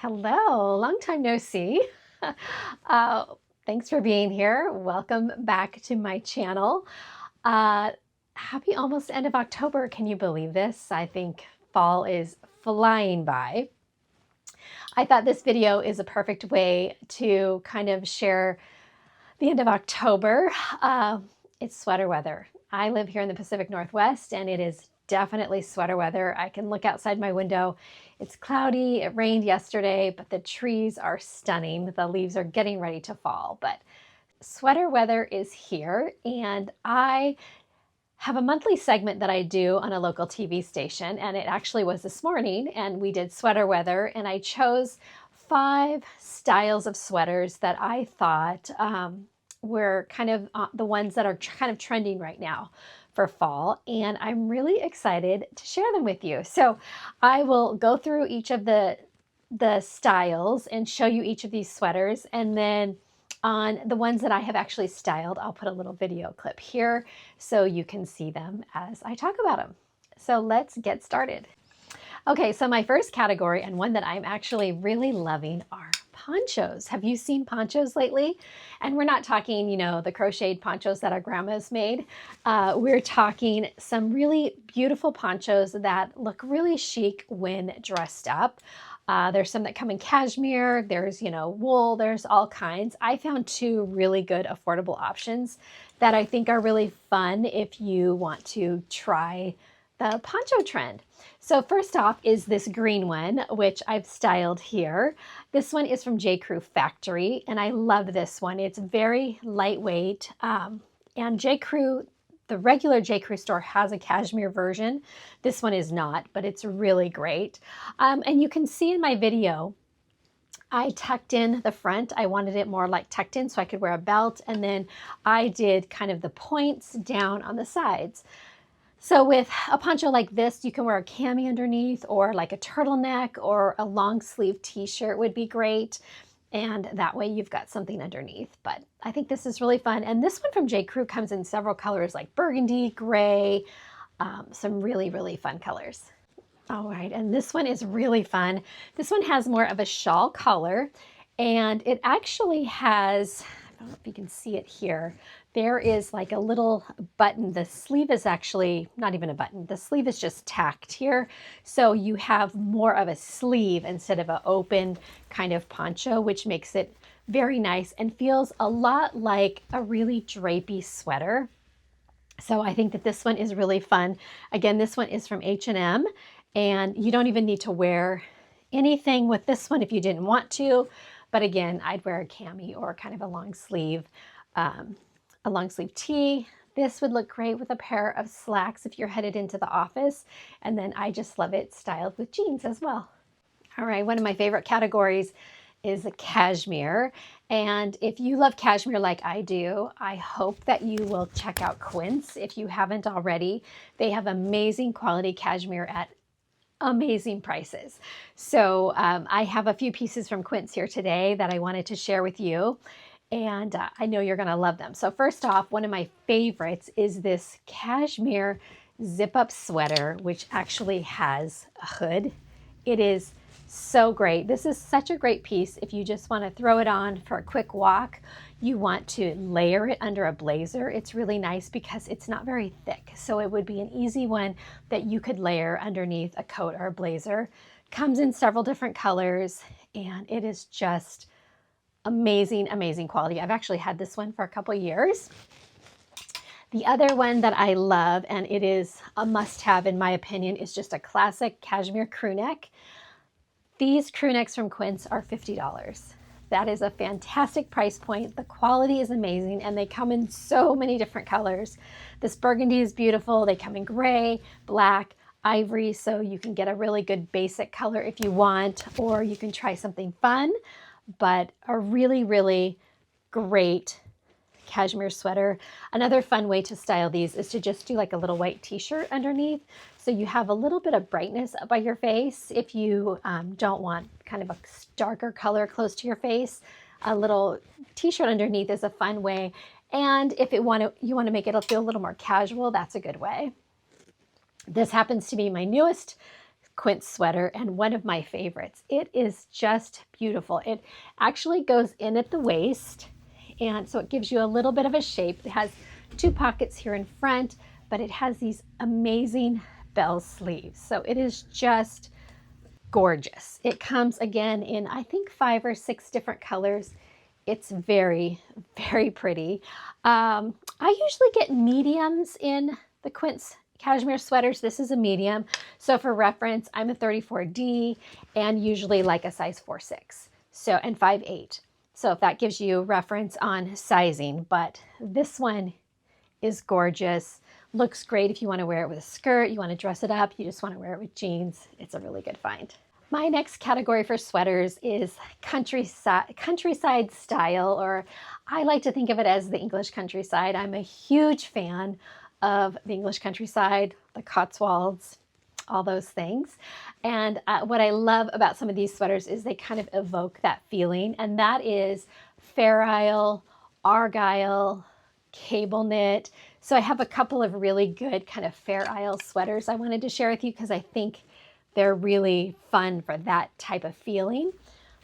Hello, long time no see. uh, Thanks for being here. Welcome back to my channel. Uh, Happy almost end of October. Can you believe this? I think fall is flying by. I thought this video is a perfect way to kind of share the end of October. It's sweater weather. I live here in the Pacific Northwest and it is definitely sweater weather. I can look outside my window. It's cloudy. It rained yesterday, but the trees are stunning. The leaves are getting ready to fall, but sweater weather is here. And I have a monthly segment that I do on a local TV station. And it actually was this morning and we did sweater weather and I chose 5 styles of sweaters that I thought were kind of the ones that are kind of trending right now for fall, and I'm really excited to share them with you. So I will go through each of the styles and show you each of these sweaters, and then on the ones that I have actually styled, I'll put a little video clip here so you can see them as I talk about them. So let's get started. Okay, so my first category, and one that I'm actually really loving, are ponchos. Have you seen ponchos lately? And we're not talking, the crocheted ponchos that our grandmas made. We're talking some really beautiful ponchos that look really chic when dressed up. There's some that come in cashmere, there's, wool, there's all kinds. I found 2 really good affordable options that I think are really fun if you want to try the poncho trend. So first off is this green one, which I've styled here. This one is from J. Crew Factory, and I love this one. It's very lightweight, and J. Crew, the regular J. Crew store has a cashmere version. This one is not, but it's really great. And you can see in my video, I tucked in the front. I wanted it more like tucked in so I could wear a belt, and then I did kind of the points down on the sides. So with a poncho like this, you can wear a cami underneath, or like a turtleneck, or a long sleeve t-shirt would be great. And that way you've got something underneath. But I think this is really fun. And this one from J. Crew comes in several colors like burgundy, gray, some really, really fun colors. All right, and this one is really fun. This one has more of a shawl collar, and it actually has, I don't know if you can see it here, there is like a little button. The sleeve is actually not even a button. The sleeve is just tacked here. So you have more of a sleeve instead of an open kind of poncho, which makes it very nice and feels a lot like a really drapey sweater. So I think that this one is really fun. Again, this one is from H&M, and you don't even need to wear anything with this one if you didn't want to. But again, I'd wear a cami or kind of a long sleeve tee. This would look great with a pair of slacks if you're headed into the office. And then I just love it styled with jeans as well. All right, one of my favorite categories is the cashmere. And if you love cashmere like I do, I hope that you will check out Quince if you haven't already. They have amazing quality cashmere at amazing prices. So I have a few pieces from Quince here today that I wanted to share with you. And I know you're going to love them. So first off, one of my favorites is this cashmere zip-up sweater, which actually has a hood. It is so great. This is such a great piece if you just want to throw it on for a quick walk. You want to layer it under a blazer. It's really nice because it's not very thick. So it would be an easy one that you could layer underneath a coat or a blazer. Comes in several different colors, and it is just amazing, amazing quality. I've actually had this one for a couple years. The other one that I love, and it is a must-have in my opinion, is just a classic cashmere crew neck. These crew necks from Quince are $50. That is a fantastic price point. The quality is amazing, and they come in so many different colors. This burgundy is beautiful. They come in gray, black, ivory, so you can get a really good basic color if you want, or you can try something fun. But a really, really great cashmere sweater. Another fun way to style these is to just do like a little white t-shirt underneath. So you have a little bit of brightness up by your face. If you don't want kind of a darker color close to your face, a little t-shirt underneath is a fun way. And if you want to make it feel a little more casual, that's a good way. This happens to be my newest quince sweater and one of my favorites. It is just beautiful. It actually goes in at the waist, and so it gives you a little bit of a shape. It has 2 pockets here in front, but it has these amazing bell sleeves. So it is just gorgeous. It comes again in, I think, 5 or 6 different colors. It's very, very pretty. I usually get mediums in the quince cashmere sweaters. This is a medium. So for reference, I'm a 34D and usually like a size 4'6", so, and 5'8". So if that gives you reference on sizing, but this one is gorgeous. Looks great if you want to wear it with a skirt, you want to dress it up, you just want to wear it with jeans. It's a really good find. My next category for sweaters is countryside style, or I like to think of it as the English countryside. I'm a huge fan of the English countryside, the Cotswolds, all those things. And what I love about some of these sweaters is they kind of evoke that feeling, and that is Fair Isle, Argyle, cable knit. So I have a couple of really good kind of Fair Isle sweaters I wanted to share with you because I think they're really fun for that type of feeling.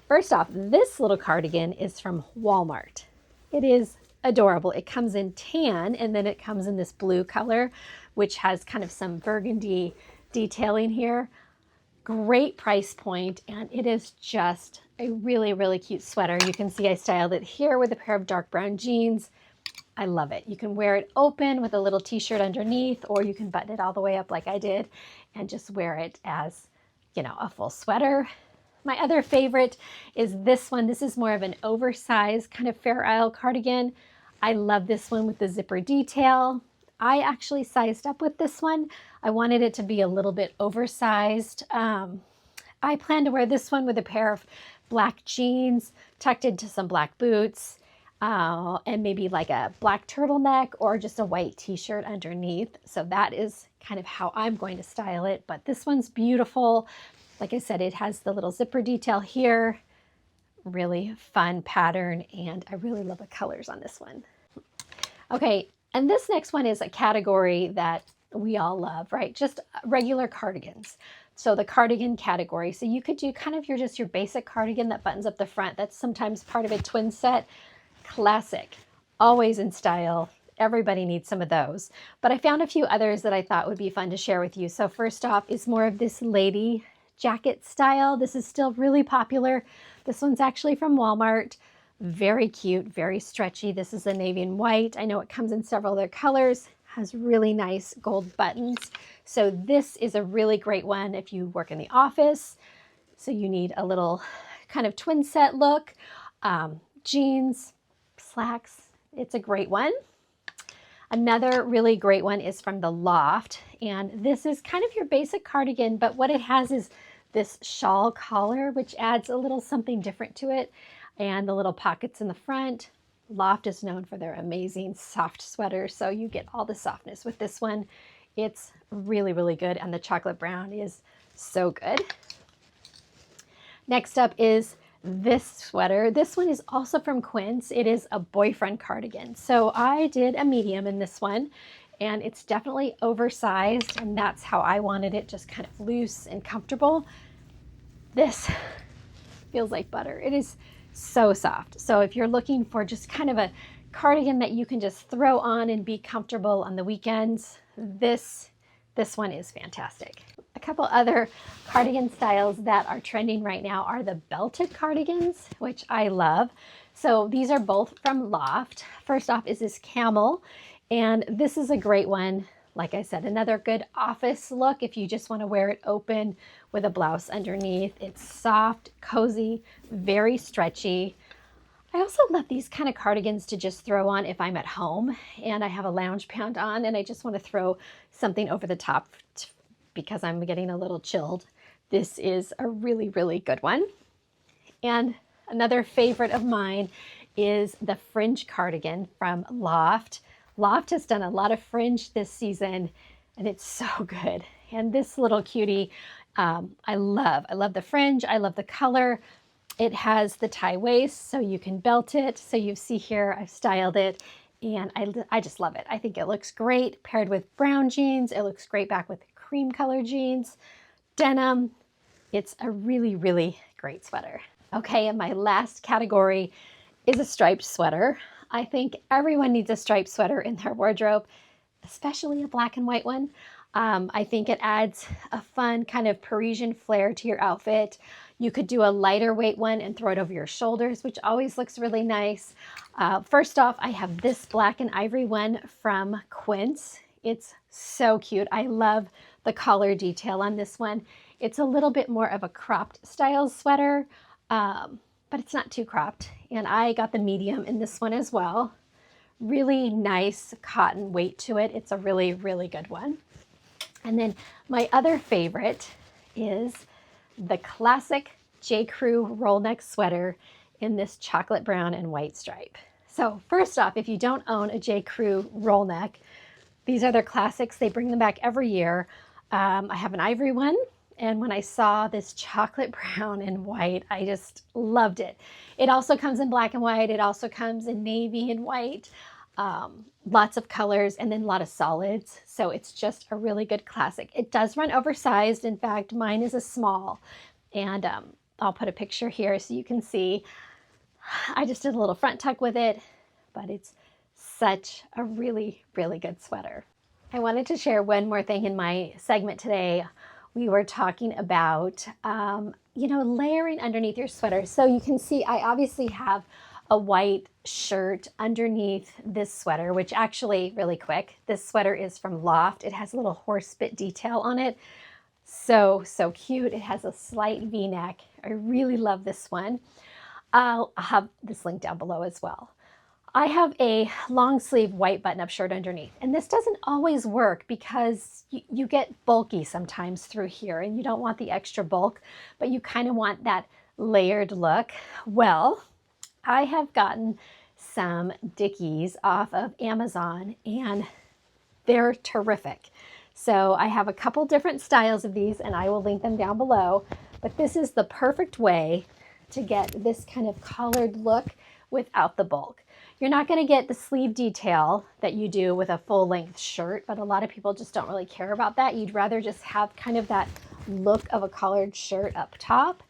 First off, this little cardigan is from Walmart. It is adorable. It comes in tan, and then it comes in this blue color, which has kind of some burgundy detailing here. Great price point, and it is just a really, really cute sweater. You can see I styled it here with a pair of dark brown jeans. I love it. You can wear it open with a little t-shirt underneath, or you can button it all the way up like I did and just wear it as, you know, a full sweater. My other favorite is this one. This is more of an oversized kind of Fair Isle cardigan. I love this one with the zipper detail. I actually sized up with this one. I wanted it to be a little bit oversized. I plan to wear this one with a pair of black jeans tucked into some black boots. And maybe like a black turtleneck or just a white t-shirt underneath. So that is kind of how I'm going to style it. But this one's beautiful. Like I said, it has the little zipper detail here. Really fun pattern, and I really love the colors on this one. Okay, and this next one is a category that we all love, right? Just regular cardigans. So the cardigan category. So you could do kind of your basic cardigan that buttons up the front. That's sometimes part of a twin set. Classic, always in style. Everybody needs some of those. But I found a few others that I thought would be fun to share with you. So first off is more of this lady jacket style. This is still really popular. This one's actually from Walmart. Very cute, very stretchy. This is a navy and white. I know it comes in several other colors, has really nice gold buttons. So this is a really great one if you work in the office. So you need a little kind of twin set look. Jeans, slacks, it's a great one. Another really great one is from the Loft, and this is kind of your basic cardigan, but what it has is this shawl collar, which adds a little something different to it, and the little pockets in the front. Loft is known for their amazing soft sweaters, so you get all the softness with this one. It's really, really good, and the chocolate brown is so good. Next up is this sweater. This one is also from Quince. It is a boyfriend cardigan. So I did a medium in this one, and it's definitely oversized, and that's how I wanted it, just kind of loose and comfortable. This feels like butter. It is so soft. So if you're looking for just kind of a cardigan that you can just throw on and be comfortable on the weekends, this one is fantastic. A couple other cardigan styles that are trending right now are the belted cardigans, which I love. So these are both from Loft. First off is this camel, and this is a great one. Like I said, another good office look if you just want to wear it open with a blouse underneath. It's soft, cozy, very stretchy. I also love these kind of cardigans to just throw on if I'm at home and I have a lounge pant on and I just want to throw something over the top because I'm getting a little chilled. This is a really, really good one. And another favorite of mine is the fringe cardigan from Loft. Loft has done a lot of fringe this season, and it's so good. And this little cutie, I love the fringe. I love the color. It has the tie waist, so you can belt it. So you see here, I've styled it, and I just love it. I think it looks great paired with brown jeans. It looks great back with cream color jeans. denim. It's a really, really great sweater. Okay, and my last category is a striped sweater. I think everyone needs a striped sweater in their wardrobe, especially a black and white one. I think it adds a fun kind of Parisian flair to your outfit. You could do a lighter weight one and throw it over your shoulders, which always looks really nice. First off, I have this black and ivory one from Quince. It's so cute. I love the collar detail on this one. It's a little bit more of a cropped style sweater, but it's not too cropped. And I got the medium in this one as well. Really nice cotton weight to it. It's a really, really good one. And then my other favorite is the classic J. Crew roll neck sweater in this chocolate brown and white stripe. So first off, if you don't own a J. Crew roll neck, these are their classics. They bring them back every year. I have an ivory one, and when I saw this chocolate brown and white, I just loved it. It also comes in black and white. It also comes in navy and white. Lots of colors, and then a lot of solids. So it's just a really good classic. It does run oversized. In fact, mine is a small, and I'll put a picture here so you can see. I just did a little front tuck with it, but it's such a really, really good sweater. I wanted to share one more thing in my segment today. We were talking about, layering underneath your sweater. So you can see I obviously have a white shirt underneath this sweater, which actually, really quick, this sweater is from Loft. It has a little horse bit detail on it. So cute. It has a slight V-neck. I really love this one. I'll have this link down below as well. I have a long sleeve white button-up shirt underneath, and this doesn't always work because you get bulky sometimes through here, and you don't want the extra bulk, but you kind of want that layered look. Well, I have gotten some Dickies off of Amazon, and they're terrific. So I have a couple different styles of these, and I will link them down below, but this is the perfect way to get this kind of collared look without the bulk. You're not going to get the sleeve detail that you do with a full-length shirt, but a lot of people just don't really care about that. You'd rather just have kind of that look of a collared shirt up top.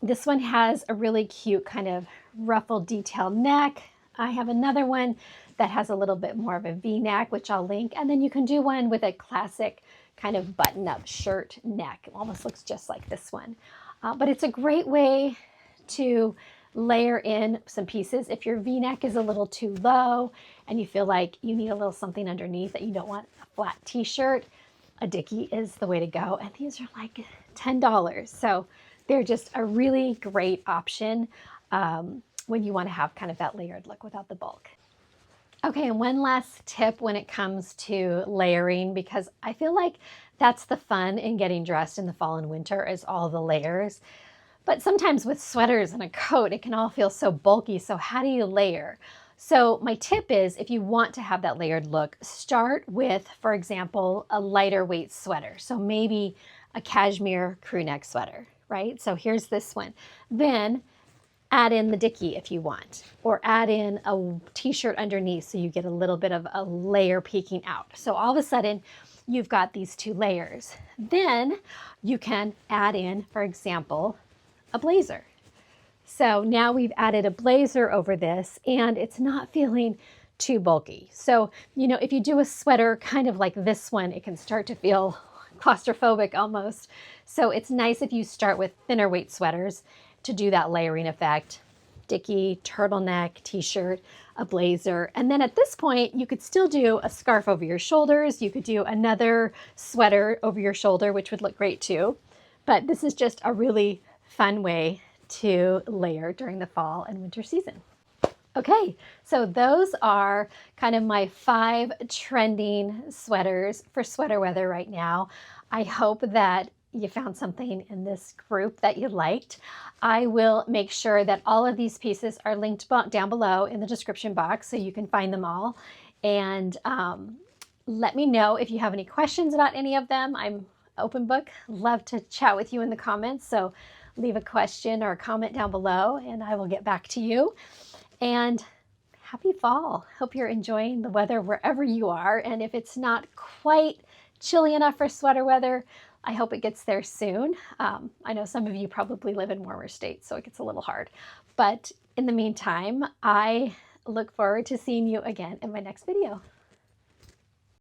This one has a really cute kind of ruffled detail neck. I have another one that has a little bit more of a V-neck, which I'll link. And then you can do one with a classic kind of button-up shirt neck. It almost looks just like this one. But it's a great way to layer in some pieces. If your V-neck is a little too low and you feel like you need a little something underneath that you don't want a flat t-shirt, a Dickie is the way to go. And these are like $10. So they're just a really great option when you want to have kind of that layered look without the bulk. Okay, and one last tip when it comes to layering, because I feel like that's the fun in getting dressed in the fall and winter is all the layers. But sometimes with sweaters and a coat, it can all feel so bulky. So how do you layer? So my tip is, if you want to have that layered look, start with, for example, a lighter weight sweater. So maybe a cashmere crew neck sweater, right? So here's this one. Then add in the Dickie if you want, or add in a t-shirt underneath so you get a little bit of a layer peeking out. So all of a sudden, you've got these two layers. Then you can add in, for example, a blazer. So now we've added a blazer over this, and it's not feeling too bulky. So, if you do a sweater kind of like this one, it can start to feel claustrophobic almost. So it's nice if you start with thinner weight sweaters to do that layering effect. Dickie, turtleneck, t-shirt, a blazer. And then at this point, you could still do a scarf over your shoulders. You could do another sweater over your shoulder, which would look great too. But this is just a really fun way to layer during the fall and winter season. Okay, so those are kind of my 5 trending sweaters for sweater weather right now. I hope that you found something in this group that you liked. I will make sure that all of these pieces are linked down below in the description box so you can find them all. And let me know if you have any questions about any of them. I'm open book. Love to chat with you in the comments. So leave a question or a comment down below and I will get back to you. And happy fall. Hope you're enjoying the weather wherever you are. And if it's not quite chilly enough for sweater weather. I hope it gets there soon. I know some of you probably live in warmer states, so it gets a little hard. But in the meantime, I look forward to seeing you again in my next video.